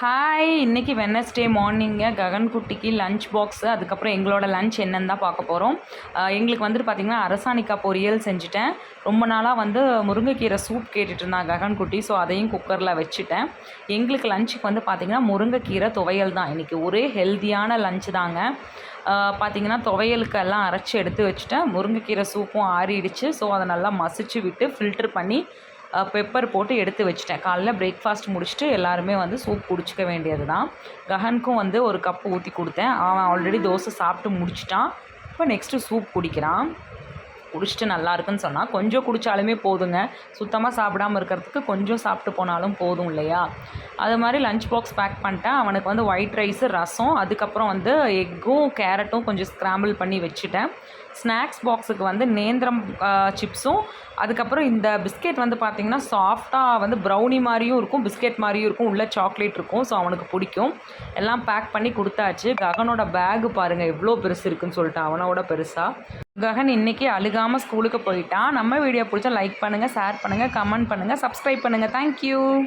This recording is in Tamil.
ஹாய், இன்றைக்கி வெட்னஸ்டே மார்னிங்க ககன் குட்டிக்கு லஞ்ச் பாக்ஸு, அதுக்கப்புறம் எங்களோட லஞ்ச் என்னன்னு தான் பார்க்க போகிறோம். எங்களுக்கு வந்துட்டு பார்த்திங்கன்னா அரசாணிக்காய் பொரியல் செஞ்சுட்டேன். ரொம்ப நாளாக வந்து முருங்கைக்கீரை சூப் கேட்டுட்டு இருந்தான் ககன் குட்டி. ஸோ அதையும் குக்கரில் வச்சுட்டேன். எங்களுக்கு லஞ்சுக்கு வந்து பார்த்திங்கன்னா முருங்கைக்கீரை துவையல் தான். இன்றைக்கி ஒரே ஹெல்த்தியான லஞ்ச் தாங்க. பார்த்திங்கன்னா துவையலுக்கு எல்லாம் அரைச்சி எடுத்து வச்சுட்டேன். முருங்கைக்கீரை சூப்பும் ஆறிடுச்சு. ஸோ அதை நல்லா மசிச்சு விட்டு ஃபில்ட்ரு பண்ணி பெப்பர் போட்டு எடுத்து வச்சுட்டேன். காலைல பிரேக்ஃபாஸ்ட் முடிச்சுட்டு எல்லாருமே வந்து சூப் குடிச்சிக்க வேண்டியது தான். ககனுக்கும் வந்து ஒரு கப்பு ஊற்றி கொடுத்தேன். அவன் ஆல்ரெடி தோசை சாப்பிட்டு முடிச்சிட்டான். இப்போ நெக்ஸ்ட்டு சூப் குடிக்கிறான். குடிச்சிட்டு நல்லா இருக்குன்னு சொன்னால் கொஞ்சம் குடித்தாலுமே போதுங்க. சுத்தமாக சாப்பிடாமல் இருக்கிறதுக்கு கொஞ்சம் சாப்பிட்டு போனாலும் போதும் இல்லையா? அது மாதிரி லஞ்ச் பாக்ஸ் பேக் பண்ணிட்டேன். அவனுக்கு வந்து ஒயிட் ரைஸு, ரசம், அதுக்கப்புறம் வந்து எக்கும் கேரட்டும் கொஞ்சம் ஸ்க்ராம்பிள் பண்ணி வச்சுட்டேன். ஸ்நாக்ஸ் பாக்ஸுக்கு வந்து நேந்திரம் சிப்ஸும், அதுக்கப்புறம் இந்த பிஸ்கெட் வந்து பார்த்திங்கன்னா சாஃப்டாக வந்து ப்ரௌனி மாதிரியும் இருக்கும், பிஸ்கெட் மாதிரியும் இருக்கும், உள்ளே சாக்லேட் இருக்கும். ஸோ அவனுக்கு பிடிக்கும். எல்லாம் பேக் பண்ணி கொடுத்தாச்சு. ககனோட பேகு பாருங்கள் எவ்வளோ பெருசு இருக்குன்னு சொல்லிட்டு, அவனோட பெருசாக. ககன் இன்றைக்கி அழுகாமல் ஸ்கூலுக்கு போயிட்டான். நம்ம வீடியோ பிடிச்சா லைக் பண்ணுங்கள், ஷேர் பண்ணுங்கள், கமெண்ட் பண்ணுங்கள், சப்ஸ்கிரைப் பண்ணுங்கள். தேங்க்யூ.